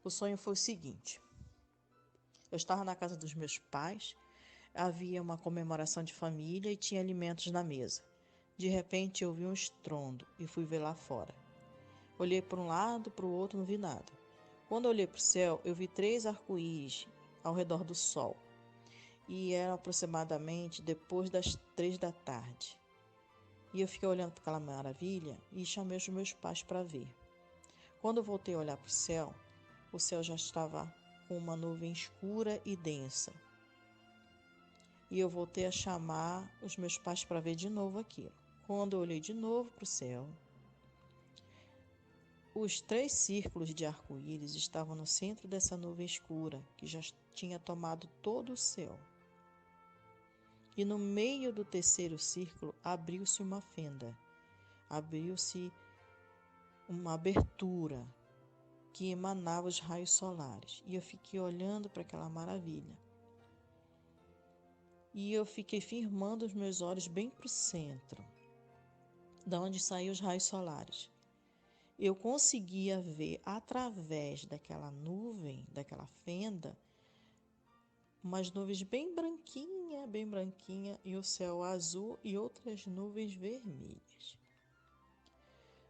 O sonho foi o seguinte: eu estava na casa dos meus pais, havia uma comemoração de família e tinha alimentos na mesa. De repente eu vi um estrondo e fui ver lá fora. Olhei para um lado, para o outro, não vi nada. Quando eu olhei para o céu, eu vi 3 arco-íris ao redor do sol. E era aproximadamente depois das 3 da tarde. E eu fiquei olhando para aquela maravilha e chamei os meus pais para ver. Quando eu voltei a olhar para o céu já estava com uma nuvem escura e densa. E eu voltei a chamar os meus pais para ver de novo aquilo. Quando eu olhei de novo para o céu, os 3 círculos de arco-íris estavam no centro dessa nuvem escura que já tinha tomado todo o céu. E no meio do terceiro círculo abriu-se uma fenda, abriu-se uma abertura que emanava os raios solares. E eu fiquei olhando para aquela maravilha. E eu fiquei firmando os meus olhos bem para o centro, da onde saíam os raios solares. Eu conseguia ver através daquela nuvem, daquela fenda, umas nuvens bem branquinha, e o céu azul e outras nuvens vermelhas.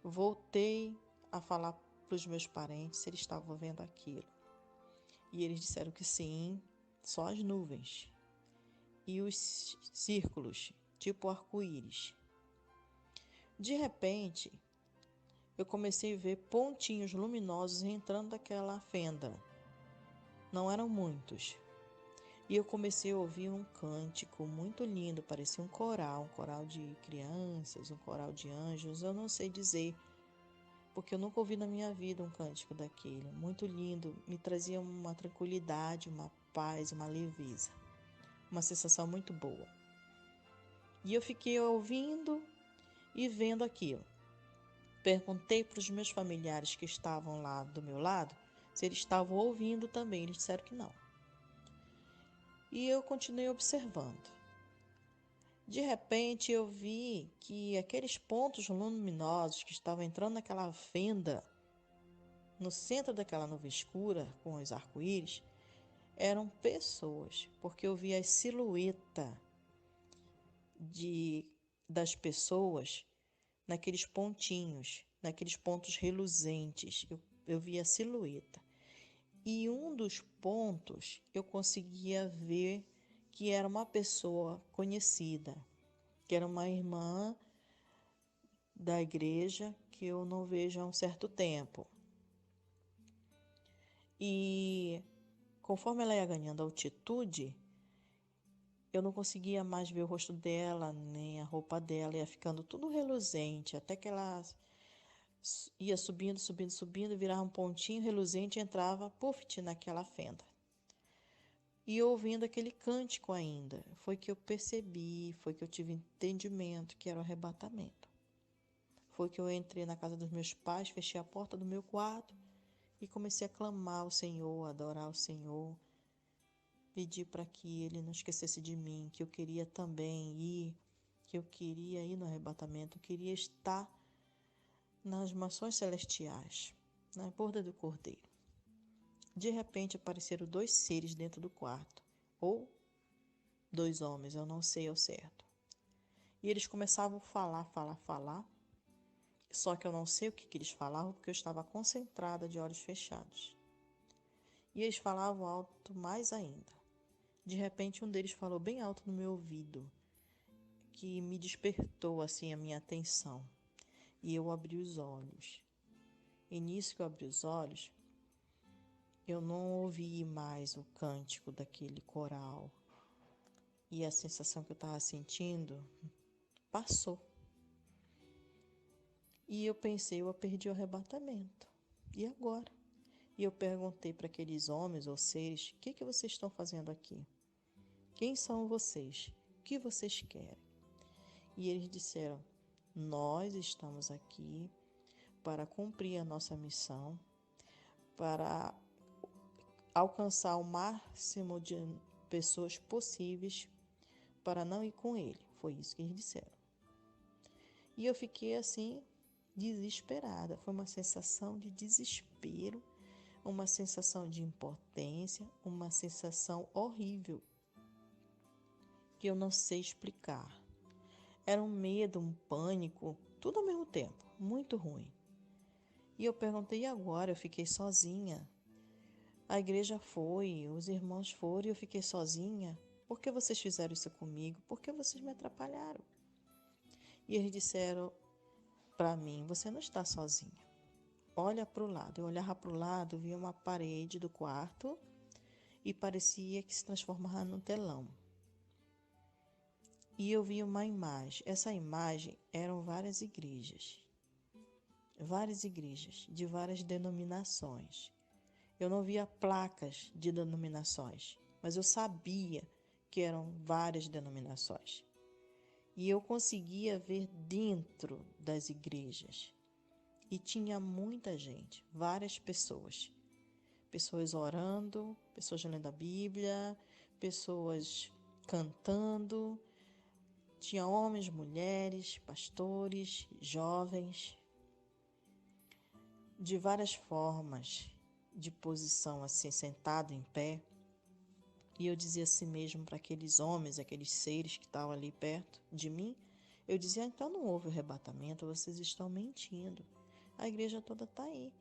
Voltei a falar para os meus parentes se eles estavam vendo aquilo. E eles disseram que sim, só as nuvens. E os círculos, tipo arco-íris. De repente, eu comecei a ver pontinhos luminosos entrando daquela fenda. Não eram muitos. E eu comecei a ouvir um cântico muito lindo, parecia um coral de crianças, um coral de anjos, eu não sei dizer, porque eu nunca ouvi na minha vida um cântico daquele. Muito lindo, me trazia uma tranquilidade, uma paz, uma leveza, uma sensação muito boa. E eu fiquei ouvindo e vendo aquilo. Perguntei para os meus familiares que estavam lá do meu lado se eles estavam ouvindo também. Eles disseram que não. E eu continuei observando. De repente eu vi que aqueles pontos luminosos que estavam entrando naquela fenda, no centro daquela nuvem escura com os arco-íris, eram pessoas, porque eu vi a silhueta das pessoas naqueles pontinhos, naqueles pontos reluzentes. Eu vi a silhueta. E um dos pontos eu conseguia ver que era uma pessoa conhecida, que era uma irmã da igreja que eu não vejo há um certo tempo. E conforme ela ia ganhando altitude, eu não conseguia mais ver o rosto dela, nem a roupa dela, ia ficando tudo reluzente, até que ela ia subindo, virava um pontinho reluzente e entrava, puff, naquela fenda. E ouvindo aquele cântico ainda, foi que eu percebi, foi que eu tive entendimento que era o arrebatamento. Foi que eu entrei na casa dos meus pais, fechei a porta do meu quarto e comecei a clamar ao Senhor, a adorar o Senhor, pedir para que Ele não esquecesse de mim, que eu queria também ir, que eu queria ir no arrebatamento, eu queria estar nas mansões celestiais, na borda do Cordeiro. De repente apareceram 2 seres dentro do quarto, ou 2 homens, eu não sei ao certo. E eles começavam a falar, só que eu não sei o que eles falavam porque eu estava concentrada de olhos fechados. E eles falavam alto mais ainda. De repente um deles falou bem alto no meu ouvido, que me despertou assim a minha atenção. E eu abri os olhos. E nisso que eu abri os olhos, eu não ouvi mais o cântico daquele coral. E a sensação que eu estava sentindo passou. E eu pensei, eu perdi o arrebatamento. E agora? E eu perguntei para aqueles homens ou seres, o que vocês estão fazendo aqui? Quem são vocês? O que vocês querem? E eles disseram, nós estamos aqui para cumprir a nossa missão, para alcançar o máximo de pessoas possíveis para não ir com ele. Foi isso que eles disseram. E eu fiquei assim, desesperada. Foi uma sensação de desespero, uma sensação de impotência, uma sensação horrível que eu não sei explicar. Era um medo, um pânico, tudo ao mesmo tempo, muito ruim. E eu perguntei, e agora? Eu fiquei sozinha. A igreja foi, os irmãos foram e eu fiquei sozinha. Por que vocês fizeram isso comigo? Por que vocês me atrapalharam? E eles disseram para mim, você não está sozinha. Olha para o lado. Eu olhava para o lado, via uma parede do quarto e parecia que se transformava num telão. E eu vi uma imagem. Essa imagem eram várias igrejas de várias denominações. Eu não via placas de denominações, mas eu sabia que eram várias denominações. E eu conseguia ver dentro das igrejas. E tinha muita gente, várias pessoas. Pessoas orando, pessoas lendo a Bíblia, pessoas cantando. Tinha homens, mulheres, pastores, jovens, de várias formas, de posição assim, sentado em pé. E eu dizia assim mesmo para aqueles homens, aqueles seres que estavam ali perto de mim, eu dizia, então não houve arrebatamento, vocês estão mentindo. A igreja toda está aí.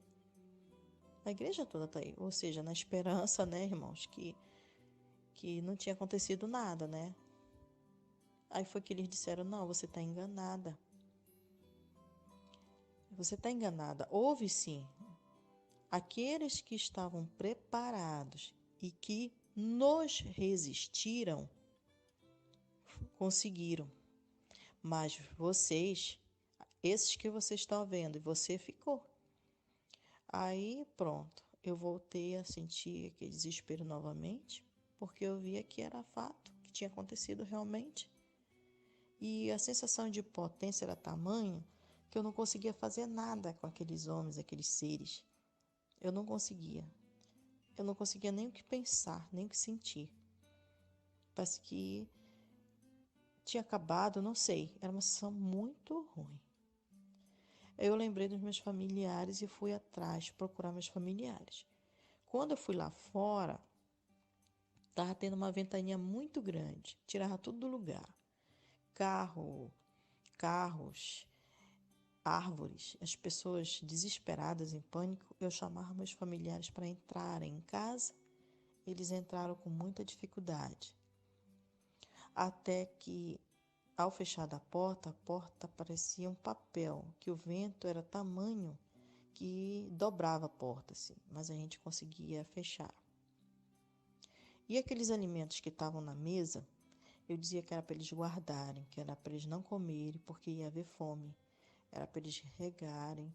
A igreja toda está aí. Ou seja, na esperança, né, irmãos, que não tinha acontecido nada, né? Aí foi que eles disseram, não, você está enganada. Você está enganada. Houve sim. Aqueles que estavam preparados e que nos resistiram, conseguiram. Mas vocês, esses que você está vendo, e você ficou. Aí pronto, eu voltei a sentir aquele desespero novamente, porque eu via que era fato, que tinha acontecido realmente. E a sensação de potência era tamanha que eu não conseguia fazer nada com aqueles homens, aqueles seres. Eu não conseguia. Eu não conseguia nem o que pensar, nem o que sentir. Parece que tinha acabado, não sei. Era uma sensação muito ruim. Eu lembrei dos meus familiares e fui atrás procurar meus familiares. Quando eu fui lá fora, estava tendo uma ventania muito grande, tirava tudo do lugar. Carros, árvores, as pessoas desesperadas, em pânico. Eu chamava meus familiares para entrarem em casa. Eles entraram com muita dificuldade. Até que, ao fechar a porta parecia um papel, que o vento era tamanho que dobrava a porta, assim, mas a gente conseguia fechar. E aqueles alimentos que estavam na mesa, eu dizia que era para eles guardarem, que era para eles não comerem, porque ia haver fome. Era para eles regarem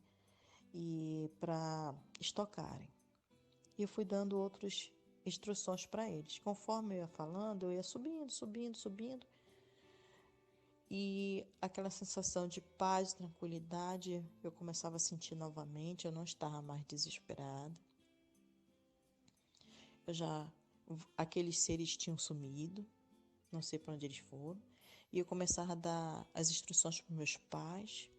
e para estocarem. E eu fui dando outras instruções para eles. Conforme eu ia falando, eu ia subindo. E aquela sensação de paz, tranquilidade, eu começava a sentir novamente. Eu não estava mais desesperada. Aqueles seres tinham sumido, não sei para onde eles foram. E eu começava a dar as instruções para os meus pais,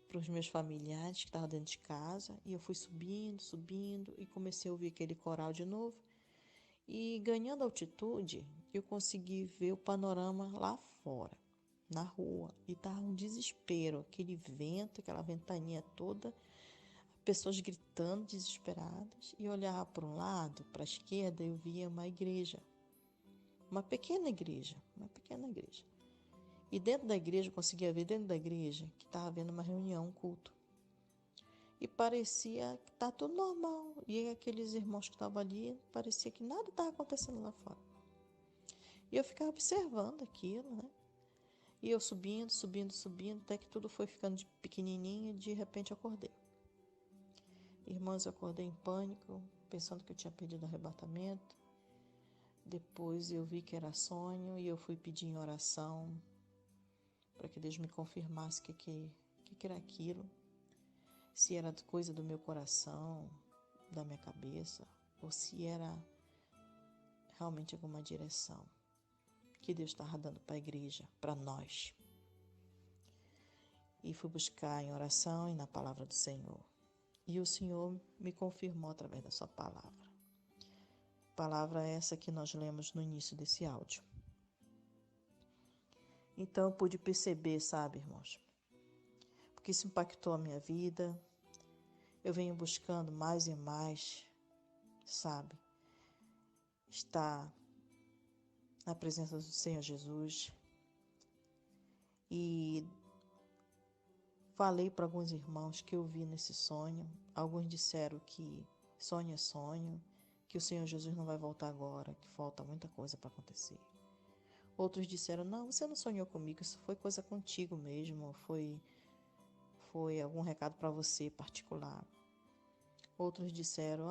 para os meus familiares que estavam dentro de casa. E eu fui subindo e comecei a ouvir aquele coral de novo. E ganhando altitude, eu consegui ver o panorama lá fora, na rua. E estava um desespero, aquele vento, aquela ventania toda, pessoas gritando, desesperadas. E eu olhava para um lado, para a esquerda, eu via uma igreja. Uma pequena igreja. E dentro da igreja, eu conseguia ver dentro da igreja que estava havendo uma reunião, um culto. E parecia que está tudo normal. E aqueles irmãos que estavam ali, parecia que nada estava acontecendo lá fora. E eu ficava observando aquilo, né? E eu subindo, até que tudo foi ficando de pequenininho e de repente eu acordei. Irmãos, eu acordei em pânico, pensando que eu tinha perdido o arrebatamento. Depois eu vi que era sonho e eu fui pedir em oração para que Deus me confirmasse o que era aquilo. Se era coisa do meu coração, da minha cabeça, ou se era realmente alguma direção que Deus estava dando para a igreja, para nós. E fui buscar em oração e na palavra do Senhor. E o Senhor me confirmou através da sua palavra. Palavra essa que nós lemos no início desse áudio. Então eu pude perceber, sabe, irmãos, porque isso impactou a minha vida. Eu venho buscando mais e mais, sabe, estar na presença do Senhor Jesus. E falei para alguns irmãos que eu vi nesse sonho. Alguns disseram que sonho é sonho, que o Senhor Jesus não vai voltar agora, que falta muita coisa para acontecer. Outros disseram, não, você não sonhou comigo, isso foi coisa contigo mesmo, foi algum recado para você particular. Outros disseram,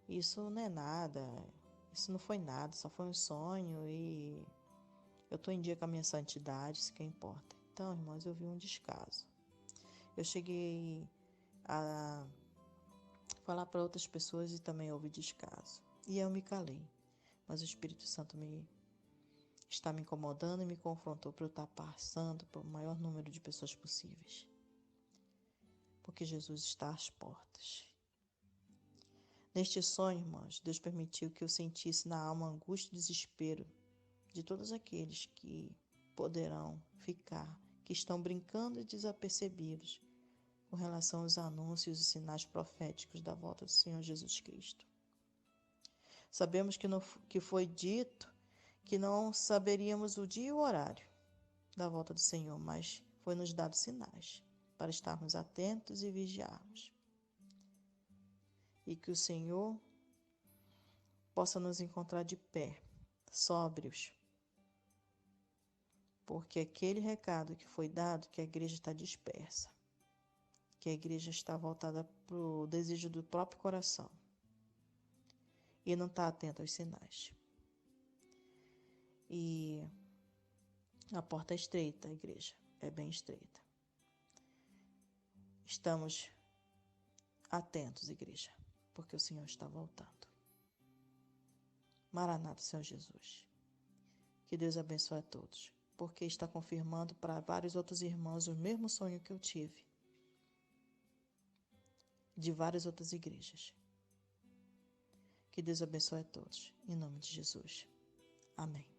isso não é nada, isso não foi nada, só foi um sonho e eu estou em dia com a minha santidade, isso que importa. Então, irmãos, eu vi um descaso. Eu cheguei a falar para outras pessoas e também houve descaso. E eu me calei, mas o Espírito Santo está me incomodando e me confrontou para eu estar passando por o maior número de pessoas possíveis. Porque Jesus está às portas. Neste sonho, irmãos, Deus permitiu que eu sentisse na alma angústia e desespero de todos aqueles que poderão ficar, que estão brincando desapercebidos com relação aos anúncios e sinais proféticos da volta do Senhor Jesus Cristo. Sabemos que foi dito que não saberíamos o dia e o horário da volta do Senhor, mas foi nos dado sinais para estarmos atentos e vigiarmos. E que o Senhor possa nos encontrar de pé, sóbrios, porque aquele recado que foi dado, que a igreja está dispersa, que a igreja está voltada para o desejo do próprio coração e não está atenta aos sinais. E a porta é estreita, a igreja é bem estreita. Estamos atentos, igreja, porque o Senhor está voltando. Maranata, Senhor Jesus. Que Deus abençoe a todos, porque está confirmando para vários outros irmãos o mesmo sonho que eu tive, de várias outras igrejas. Que Deus abençoe a todos, em nome de Jesus. Amém.